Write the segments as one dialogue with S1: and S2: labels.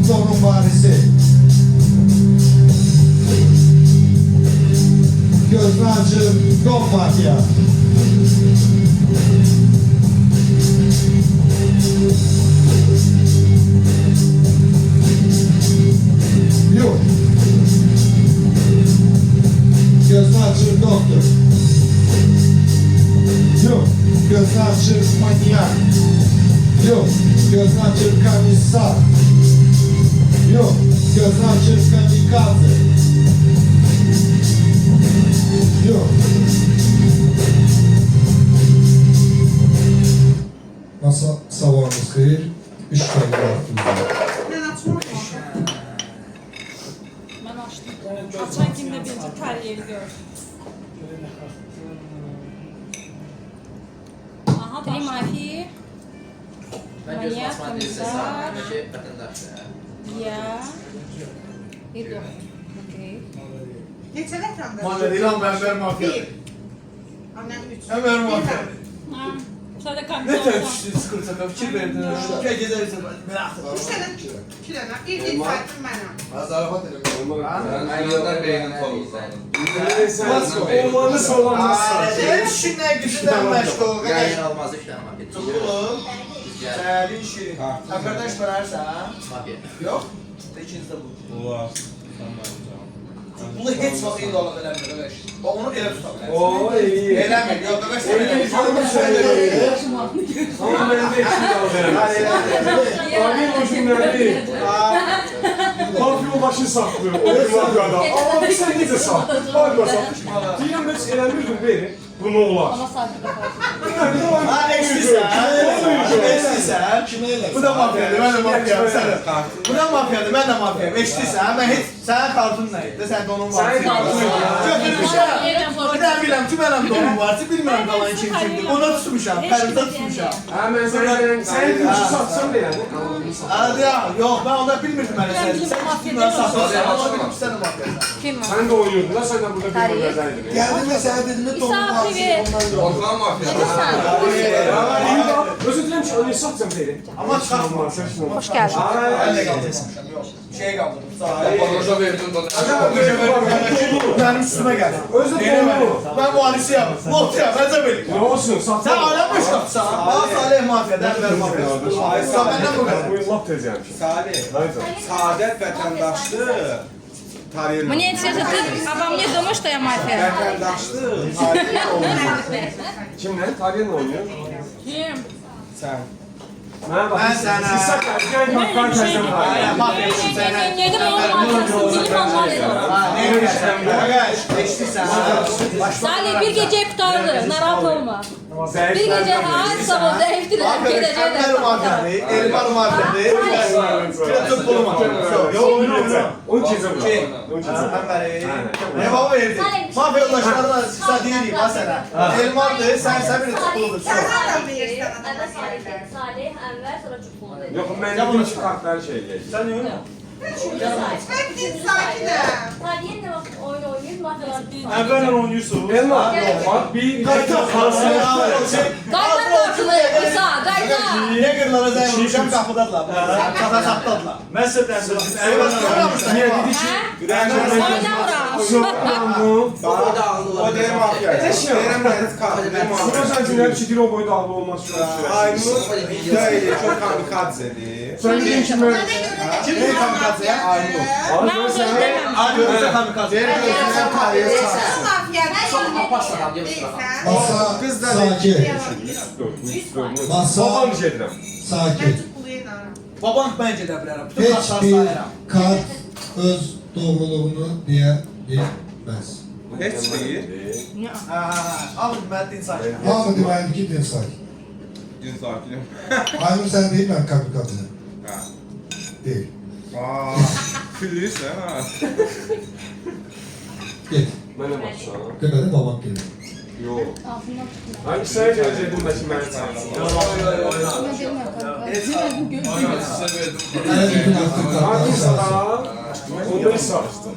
S1: Sonun varisi. Gözünü açın, yok mafya. Yok. Gözünü açın, doktor. Yok. Gözünü açın, manyak. Yok. Gözünü açın, komiser. Yok. Gözünü açın, kamikaze. Yok. Masa sabahınız xeyir. İş qayda vaxtınızda.
S2: Ben açmadım.
S3: Ben açtım. Açan kimde birinci terliği gör. Aha
S4: Tri
S3: başladı.
S4: mafi.
S5: Ben göz
S4: Manyak,
S5: basma adresi
S4: komisar.
S5: hesabındaki vatandaş ya.
S4: Ya. Edo. Okey.
S2: Geçen ekranda.
S6: Mafya değil ama ben mafya.
S2: Bir. Annem üç.
S6: Hemen mafya.
S3: Ha, sen de
S6: Ne
S3: kanka
S6: ters
S3: olsan.
S6: düştü sıkıntı sakın fikir verin. Şu kez gezersin merak etme.
S2: Üç tane. İki tane. İlk saatim benim.
S7: Zarafat edelim.
S5: Ayağlar beynin kolu.
S6: Olmanı soğlanmaz.
S7: Sen düşünme gücünden meşgul.
S5: Yayın olmaz işte mafya.
S7: Tutulu.
S5: Güzel.
S7: Sevdiğin şirin. Arkadaş vararsa.
S5: Mafya.
S7: Yok. İkinizde bu. Bunu hiç vakit iyi olan eləmir, qardaş. Bax onu elə tuta bilər.
S6: Oo iyi.
S7: Eləmir, yox, qardaş.
S6: Hanım söylüyor. Ama ben de eksik aldım. Abi hoşum nerede? Mafya başını saklıyor. O bir adam. Ama bir sen de sak. Hadi bakalım. Diyem ben eğlenmirdim beni. Bu ne olar?
S4: Ama saklı kalsın.
S7: Ha, eksilsən. Eksilsən. Kimə elə? Bu da mafyadır, mən də mafyayım. Bu da mafyadır, mən də mafyayım. Eksilsən, mən heç... Sənin kartun nə idi? Sən də onun var.
S6: Sənin kartun nə idi?
S7: Götürmüşəm.
S3: Yerden sonra.
S7: Bir daha biləm ki, mənim də onun var. Bilmirəm qalan kim kimdir. Ona tutmuşam, pərimdə tutmuşam.
S6: Ha ben sen de uçu satsam da yani.
S7: Hadi ya, yox, mən onda bilmirdim hələ
S3: Ben
S7: səni.
S3: bizim
S7: Sən
S3: mafya
S7: kimdən
S3: demiyorum.
S7: saxlasın, amma bildim ki, sən də mafyasan.
S4: Kim var?
S6: Sen de oynuyordun da sen de burada bir
S4: Tarih.
S6: magazindeydin.
S1: Geldim ve sana dedim de donun
S4: İsa
S1: varisi.
S4: TV.
S5: Orman mafya.
S6: Özür dilerim ki onu satsam seni.
S7: Amma çıxartma.
S4: Hoş geldin.
S7: Mən də qalacaqmışam, yox. Şey qaldım.
S5: Bornoza verdim dolar.
S7: Mənim üstümə gəl.
S6: Özür dilerim.
S7: Mən varisiyəm. Mafya, məncə belə.
S6: Ne olsun
S7: Sən
S6: satsam.
S7: aləm başqapsan. Bax, Salih mafya, dərlər mafya. Sən məndən bu qədər.
S6: Bu yıl lap tez yani.
S8: Salih,
S6: Haydi.
S8: Saadət vətəndaşlıq tarixini.
S4: Мне интересно, ты обо мне думаешь, что я мафия?
S8: Vətəndaşlıq tarixini olmuyor.
S6: Kimle? Tarihin oynuyor.
S3: Kim?
S8: Sən.
S7: Ben sana-
S6: Siz sakar. Gel bak ben tezden
S7: Aynen, mafyaşın sən.
S3: Yedim onun markasını dilim anlatsın.
S7: Ha, ne bilirsən? Qardaş, eşitirsən.
S3: Salih bir gece kurtardı. Narahat olma. Bir gece her sabah zevktiler. Gideceği
S7: Əmlər mafyadır, Elmar mafyadır. Bir tutbolu mafyadır. Yox, oynayacaq.
S6: 10 kez bu.
S7: Kim?
S6: 10 kez.
S7: Əmbəri. Ne baba verdi? Mafya yoldaşlarına sizə deyirik ha sənə. Elmardır, sən bir tutboludur.
S2: Sen zaten bilirsin.
S9: Salih, Enver, sonra Cukulu.
S6: Yok ben de şu kartları şey geldi.
S7: Sən yox.
S2: Ben bir sakinim.
S9: Salih'in de vakit oyun oynuyoruz, mafyalar
S6: Evvelen oynuyorsun. Elma. Bak bir
S7: Qayda xarası.
S3: Gayda karşılığı İsa. Gayda.
S7: Negerlara zəng vurmuşam, qapıdadılar. Qata saxtadılar. Mən sizə təsdiq edirəm.
S6: niye dedi ki?
S3: Oynamıram.
S8: O da ağlı. O deyir mafya. Deyirəm mən kartını
S6: Bu
S8: mafya.
S6: da sen ne çitir o boyda ağlı olmaz şu an.
S8: Aynur deyil, çox kamikadzedir.
S6: Sen dedin ki ben...
S7: Kim deyir kamikaze ya?
S8: Aynur.
S3: Ben onu demem.
S7: Hadi öyle kamikaze.
S8: Sən tarihi
S2: Sen
S8: satsın.
S2: mafya
S5: Pastadan
S2: değilsen.
S1: Masa
S8: Kız da
S1: sakin. Masa
S6: Babam şey edirəm.
S2: Ben
S1: sakin.
S2: Cukulu'yla.
S7: Babank mən gedə bilərəm. Bütün
S1: Heç
S7: kartları
S1: bir
S7: sayıram.
S1: kart öz doğruluğunu deyə bilməz.
S8: heç deyil.
S7: Alın mən din sayıram.
S1: Hamı deməlidir ki, din say.
S8: Gün sakinim.
S1: Aynur sən deyilmən kamikaze.
S8: Ha.
S1: Deyil.
S8: Aa, bilirsən ha.
S1: Get.
S6: Mənə bax şu an.
S1: Deməli babam gelir.
S6: Yok.
S4: Altından tutma.
S6: Hangi sene geleceğim belki ben çağırsın.
S4: Ama bilmiyorum kanka.
S1: Hələ bütün haqqın
S6: Hangi
S1: kartları sayılsın.
S6: sana? Onda sarıştım.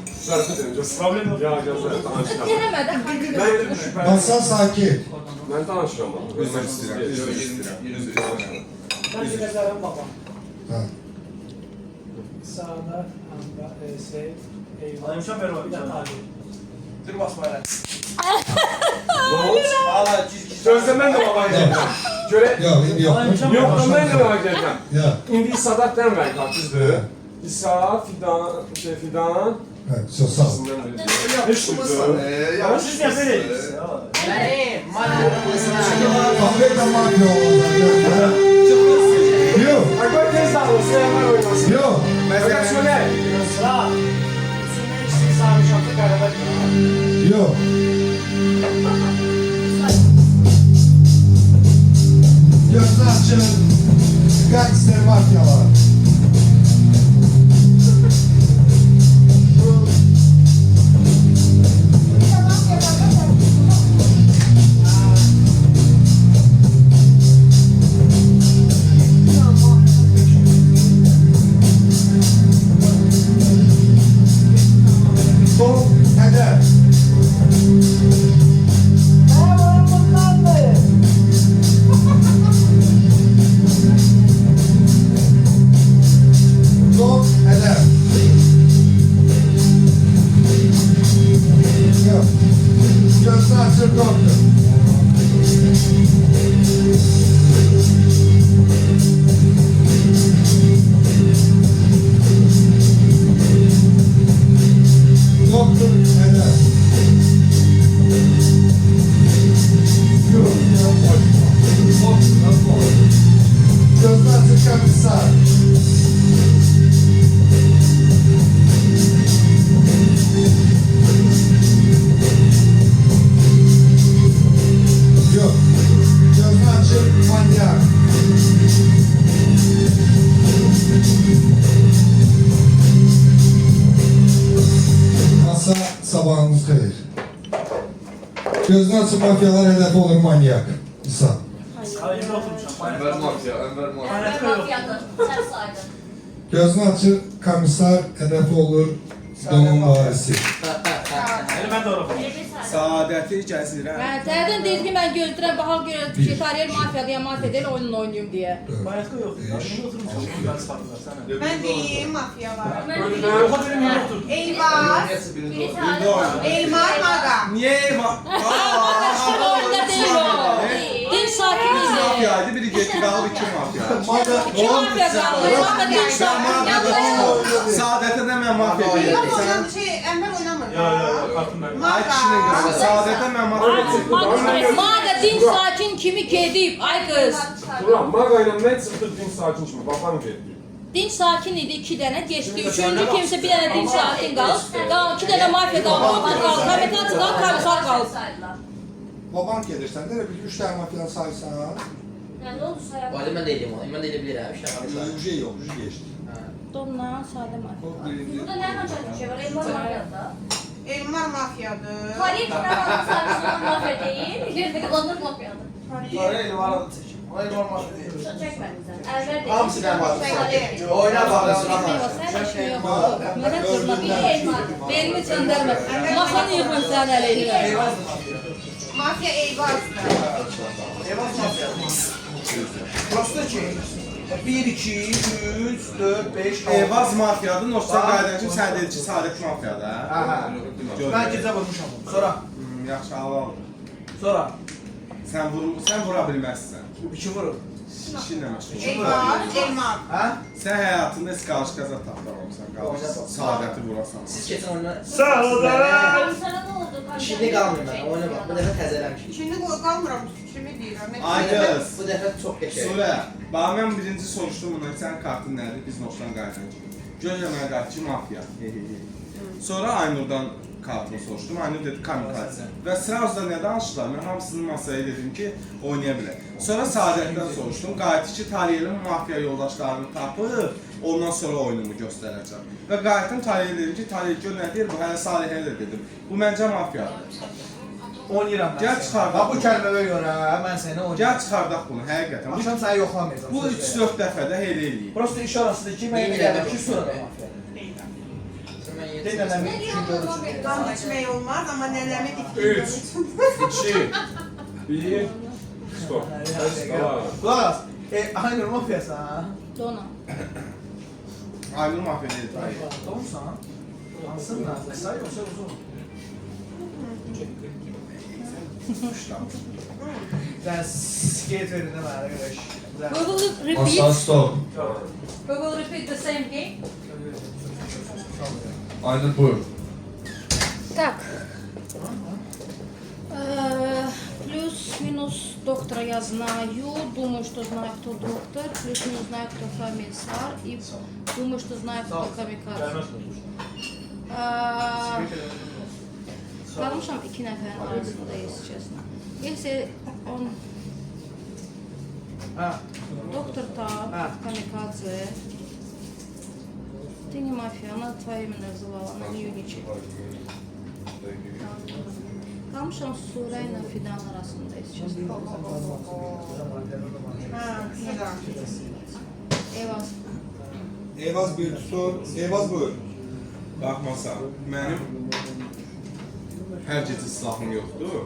S6: Problem yok. Ya gözler tanışıram.
S4: Denemedim.
S6: Ben şüphe.
S1: Masa sakin.
S6: Ben tanışıram ama.
S8: Üzr istəyirəm. Üzr istəyirəm.
S1: Ha.
S6: Sağda, Seyit, Eyvallah.
S7: Alayımşan ver o.
S6: Bir tane Ali.
S7: Dur basmayla.
S6: Davut.
S7: Hala çizgi.
S6: Sözde ben de baba geleceğim. Göre...
S1: Yok, indi yok.
S6: Yok, ben de baba geleceğim.
S1: Ya.
S6: İndi İsa'dan ben verdim hakkızdı. İsa, Fidan...
S1: Evet, çok sağ ol.
S6: Hiç
S7: Ya siz ne veririz?
S1: Kahve mafya olacak. Yok,
S6: Agora tez da você vai oynasın.
S1: yok.
S6: Mesela söyle.
S7: Sıra. Sürmek için sağ bir şartı karada.
S1: Yok. Gözünü açın. Gangster mafyalar. Son eder. Son eder. Yok. Gözünü açın doktor. Doktor eder. Yok. Gözünü açın komiser. Yok. Gözünü açın manyak. Masa sabahınız hayır. Gözünü açın mafyalar hedefi olur manyak. İsa.
S7: Hayır oturmuşam.
S5: Enver mafya, Enver mafya.
S9: Enver mafyadır. Sen saydın.
S1: Gözünü açın komiser hedefi olur donun varisi.
S7: Ben de orada.
S8: Saadəti gəzirəm.
S3: Mən sənədən deyir ki, mən gözləyirəm, baxal görürəm ki, Tariyel mafyadır, mafya deyil, oyunun oynayayım deyə.
S7: Bayatka yok ya. Şimdi oturmuşam. Ben sıfatlar sana.
S2: Ben deyim mafya var.
S7: Oha benim yine otur.
S2: Elmas,
S9: Biri tarih.
S2: Elmar Maga.
S8: Niyə ev?
S3: Başqa oyunda deyil o. Din sakin idi.
S8: Mafyaydı, biri getdi qalıb iki mafya.
S3: İki mafya qaldı, sonra din sakin.
S8: Saadətə mən mafya
S2: Yok
S8: deyirəm.
S2: hocam Enver oynamır.
S7: Ya kartım ben.
S8: Ay kişinə görə. Saadətə mən mafya deyirəm.
S3: Maga din sakin kimi gedib, ay qız.
S6: Ulan Maga ile net sıfır din sakin şimdi. Babam geldi.
S3: Din sakin idi 2 dənə, geçdi. Üçüncü kimsə bir dənə din sakin qalıb. Qalan 2 dənə mafya qalıb, otur qalıb. Kompetansı qalıb, komisar qalıb.
S1: Baban gelirsən de bir 3 tane mafyadan saysan.
S9: Yani ne oldu sayalım?
S5: Bu arada ben de edeyim onu. Ben de edebilirim. İşte abi.
S1: Ucu yok, ucu geçti.
S3: Donla, sadə mafya.
S9: Burada nereden çok bir şey var? Elmar mafyada.
S2: Elmar mafyadır.
S9: Tarih kenarında sadece mafya değil. Geride kalanlar mafyadır.
S7: Para elvarı çekim. O elvar mafya değil.
S9: Çok çekmedin sen. Enver değil.
S7: Hamısı ben mafya.
S2: Salih.
S7: Oyna bakalım.
S3: Sən işin yox. Mənə durma.
S9: Bir elmar.
S3: Belimi çöndərmə. Masanı yığın sən əleyhinə.
S7: Eyvaz.
S2: Mafya Eyvaz'dır.
S7: Eyvaz mafya. Prosta ki 1, 2, 3, 4, 5, 6.
S8: Eyvaz mafyadır, Nostan qaydancım sən dedi ki, Saadət mafyadır.
S7: Aha. Ben gecə vurmuşam. Sonra.
S8: Yaxşı, al.
S7: Sonra.
S8: Sən vura bilməzsən.
S7: Bu 2 vurur.
S8: İşinlə məşğul.
S2: Eyvaz, Elmar.
S7: Ha?
S8: Sən həyatında heç qarşı-qaza tapdırmamısan, Saadəti vurasan.
S5: Siz geçen oyuna...
S7: Sağ ol da.
S9: Sana ne oldu?
S5: Şimdi kalmıyorum ben. Oyuna bak. Bu defa təzələmişik.
S2: Şimdi qalmıram, fikrimi deyirəm.
S8: Ay qız.
S5: Bu defa çok geçer.
S8: Sonra, bax mən birinci soruşdum buna, sənin kartın nədir? Biz Nostan qaydancım. Gözlə mənə qayıt ki, mafya. Sonra Aynurdan kartını soruşdum. Aynur dedi kamikaze. Və sırası da nə danışdılar? Mən hamısını masaya dedim ki, oynaya bilər. Sonra Saadətdən soruşdum. Qayıtı ki, Taliyelin mafya yoldaşlarını tapıb, ondan sonra oyunumu göstərəcəm. Və qayıtım Taliyel dedi ki, Taliyel gör nə deyir? Bu hələ Salihə də dedim. Bu məncə mafyadır.
S7: Oynayıram mən.
S8: Gəl çıxardaq.
S7: Bu kəlməyə görə mən səni oynayıram.
S8: Gəl çıxardaq bunu, həqiqətən.
S7: Axşam səni yoxlamayacağam.
S8: Bu 3-4 dəfədə elə eləyib.
S7: Prosta iş arasında ki, mən eləyəm ki, sonra da mafya. Deyil nənəmi
S2: Ne
S7: üçün
S2: diyorsun?
S7: görürsün.
S2: Kan içmek olmaz ama nenemi
S6: Üç.
S2: diktim.
S6: 2, 1, stop.
S7: Qulaq as. Aynur mafyası ha?
S3: Dona.
S8: Aynur mafya deyil.
S7: Doğumsan? Hansınla? Kısa yoksa uzun? Sen skate verin de bana göre.
S3: We will
S1: Masa
S3: repeat.
S1: stop.
S3: We will repeat the same game.
S1: Aynur buyur.
S4: Так. Плюс-минус доктора я знаю. Думаю, что знаю, кто доктор. Плюс-минус знаю, кто комиссар. И думаю, что знаю, кто камикадзе. Kalmışam 2 nəfərin arasındayız, честно. Если он
S7: Ha.
S4: доктор там, камикадзе, ты не мафия, она твое имя называла, она не юничает. Kalmışam Sura ile Fidan arasındayız, честно.
S2: Ha, neden?
S4: Eyvaz.
S1: Eyvaz bir tutur. Eyvaz buyur.
S8: Baxmasa, mənim hər gecə silahım yoxdur.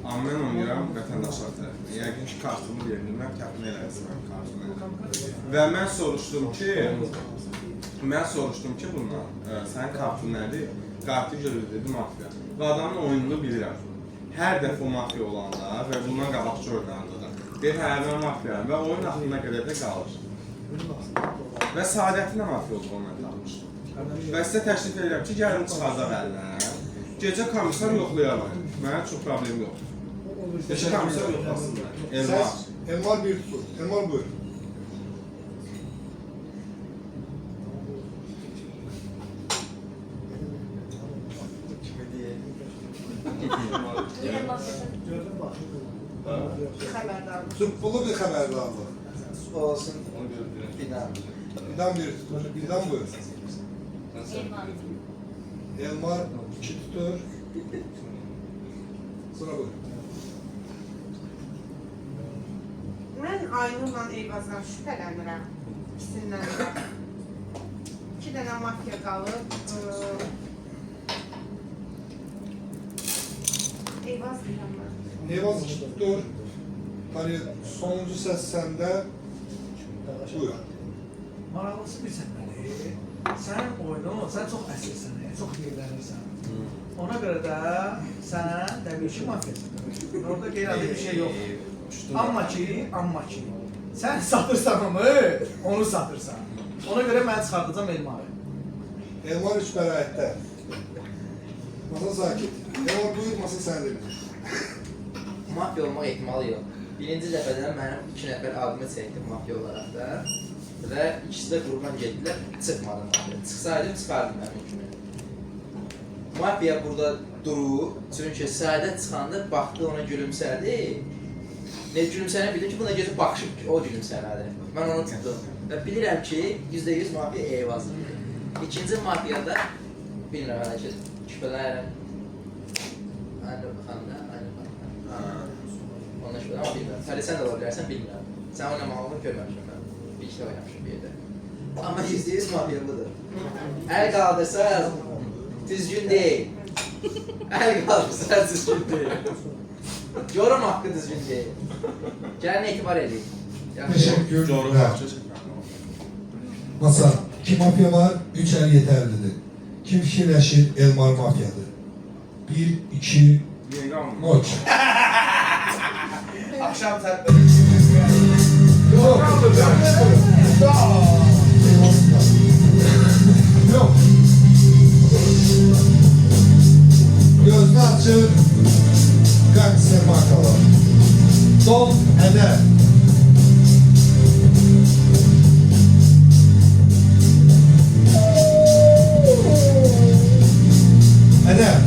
S8: Amma mən oynayıram vətəndaşlar tərəfindən. Yəqin ki, kartımı verildim, mən təmin elədim mən kartımı. Və mən soruşdum ki, bundan, sənin kartın nədir? Qatil görür dedi, mafiya. Və adamın oyununu bilirəm. Hər dəfə o mafiya olanda və bundan qabaqçı oynandı da. Deyir, hə, mən mafiyayım və oyun axırına qədər də qalır. Və Saadətin də mafiya oldu, ondan tapmışdım. Və sizə təklif edirəm ki, gəlin çıxardaq əlinə. Gecə komissar yoxlayalım. Mənə çox problem yoxdur. Gecə komissar yoxlasınlar. Elmar.
S1: Elmar bir tutur. Elmar buyur.
S2: Xəbərdarlıq.
S1: Zıppılı bir xəbərdarlıq.
S5: Olsun. Fidan.
S1: Fidan bir tutur. Fidan buyur. Elmar 2 tutur. Sonra buyur.
S2: Mən Aynurla Eyvazdan şübhələnirəm. İkisindən də. 2 dənə mafiya qalıb. Eyvaz deyirəm mən.
S1: Eyvaz 2 tutur. Hani sonuncu səs səndə. Buyur.
S7: Maraqlısı bilsən məni. Sən oyunu, sən çox əsirsən, çox yerlənirsən. Ona görə də sən təbii ki, mafiyasən. Orada qeyri bir şey yox. Amma ki, sən satırsan onu, onu satırsan. Ona görə mən çıxardacam Elmarı.
S1: Elmar 3 bəraətdə. Masa sakit. Elmar buyur, masa səndə bilir.
S5: Mafiya olmaq ehtimalı yox. Birinci dəfədən mənim 2 nəfər adımı çəkdim mafiya olaraq da. Və ikisi də qrupdan getdilər, çıxmadım mafiya. Çıxsaydım, çıxardım mənim kimi. Mafiya burada durur, çünki Səadət çıxanda baxdı, ona gülümsədi. Ne gülümsəni bildim ki, buna gözü baxışıb ki, o gülümsəmədi. Mən onu tutdum. Və bilirəm ki, %100 mafiya Eyvazdır. İkinci mafiyada, bilmirəm, hələ ki, şübhələnirəm. Aynur xanımda, Aynur xanımda. Ondan şübhələnirəm, amma bilmirəm. Hələ sən də ola bilərsən, bilmirəm. Sən oynamağını görməmişəm mən. Bir iki də oynamışım bir yerdə. Amma %100 mafiya budur. Əl qaldırsa, düzgün deyil. Əl qaldırsa, düzgün deyil. Yorum haqqı düzgün deyil. Gəlin etibar edin.
S1: Teşekkür.
S8: Doğru
S1: Evet.
S8: parça çəkmək.
S1: Masa. 2 mafya var, 3 el yeterlidir. Kim fikirləşir? Elmar mafyadır. 1, 2,
S8: Yeni almır.
S1: moç.
S7: Akşam sən...
S1: Yok. Yok. Gözünü açır. Gangster markalar. Don eder. Eder.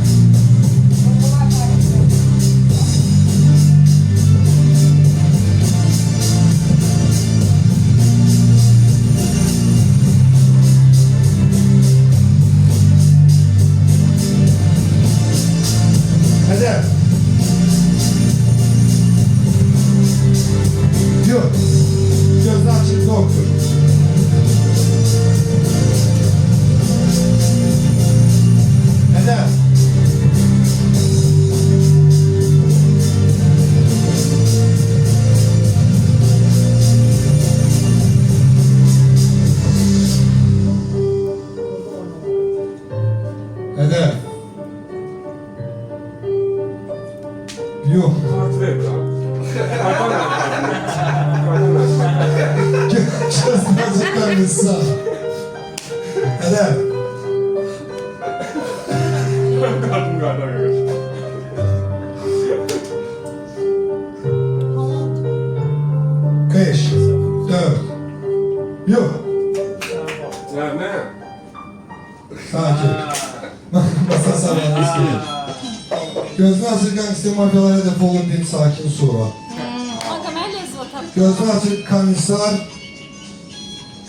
S1: Gözlacıklarınızsa. Ədəm.
S6: Kadın galiba görüyor.
S1: 5, 4. Yok.
S6: Ya ne?
S1: Sakin. Masa sararlı istiyor. Gözünü açık gangster mafyalara hedef olur deyip sakin sonra.
S3: Kanka mən lezvo tapdım.
S1: Gözünü açık komisar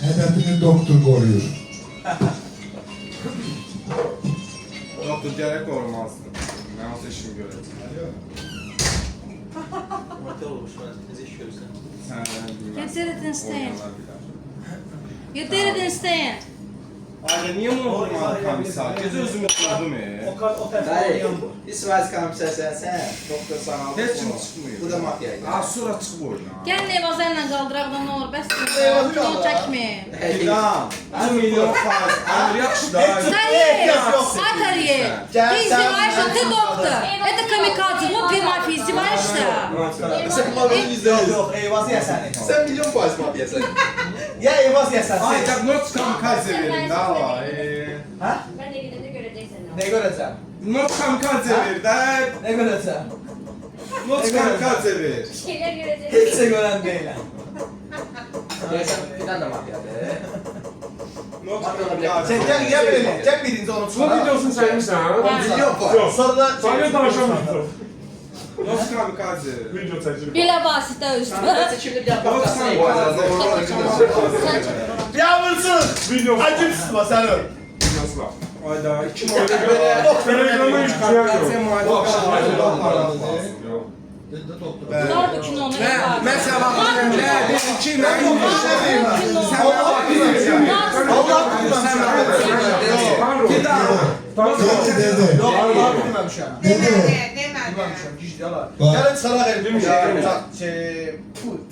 S1: hedefini doktor koruyor.
S8: Doktor gerek olmazdı. Ben o seçimi göreceğim.
S5: Motel olmuş mən necə iş görürsən?
S8: Sen bilmezsin.
S4: You did it in stand.
S8: Oynayanlar bilir.
S4: You did it in stand.
S8: Aynen niye bunu vurmadı komiser? Gece özümü tutmadım
S7: O tərəfdə
S5: Bəli,
S7: oynayan bu.
S5: İsveç komiser sən, doktor sana aldı.
S8: Heç kim çıxmıyor.
S5: Bu da mafiyaydı.
S8: Aa sonra çıxıb oyna.
S4: Gəlin evazlarla qaldıraqdan nə olur, bəs
S7: Evazı
S4: kino
S7: qaldır.
S4: çəkməyin.
S8: İlan. 1 milyon faiz. Amir yaxşı da.
S4: Атарье, ты издеваешься, ты доктор. Это камикадзе, вот ты мафия, издеваешься.
S7: Yox, Eyvaz yəsəni.
S5: Sən milyon faiz mafiyasan.
S7: Ya Eyvaz yəsəni.
S8: Ay tak not kamikaze verin daha var.
S7: Hə?
S9: Ben de gidince göreceksin.
S7: Nə görəcəm?
S8: Not kamikaze ver de.
S7: Nə görəcəm?
S8: Not kamikaze ver.
S9: Bir şeyler göreceksin.
S7: Heç şey görən deyiləm.
S5: Deyəsən filan da mafiyadır.
S8: Not
S7: Sən
S8: kamikaze.
S7: gəl belə, gəl birinci onu
S6: Bu
S7: çıxara.
S6: videosunu çekmişsin ha? Yok.
S7: Sonra da
S6: Sadece danışamıyorum.
S8: Not kamikaze.
S6: Video çekilip.
S3: Bilə vasitə üstə.
S5: Kamikaze şimdi bir
S8: Not
S5: yapaqlasın.
S8: kamikaze.
S7: Yavrusun!
S6: Video.
S7: Acım sıkma sen öl.
S6: Nasıl?
S8: Ayda 2
S7: Böyle
S6: Telegrama yüklüyor.
S3: Var bu kinonu var.
S8: Mesela ne dedim ki ben
S7: Allah bilmem
S1: Dede.
S7: Yok Allah bilmemişəm.
S1: Dede.
S7: Bilmemişəm, gizli yalan.
S1: Bak.
S7: Gəlin çıxaraq elim.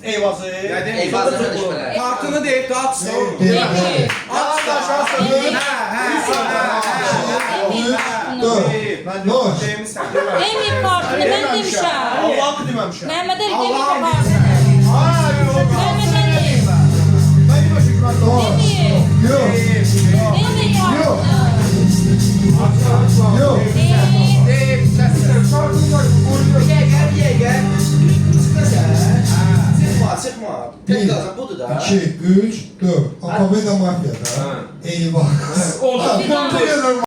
S7: Eyvazı.
S5: Eyvazı danışmalar.
S8: Kartını deyip de atsın.
S1: Dede.
S7: Aç aşağı söylüyorum.
S1: Noş.
S3: Emir kartını mən demişəm.
S7: Allah'ı bilmemişəm.
S3: Məhəmməd Ali Emir kartını.
S7: Hayır yok.
S3: Məhəmməd Ali.
S7: Ben bilmemişim.
S1: Noş.
S3: Emir.
S1: Yok.
S3: Emir
S1: Yok.
S3: kartını.
S1: Yok.
S5: Çıkma. Tek lazım budur da.
S1: 2, 3, 4. Alfabeta mafyada. Eyvah.
S6: O da.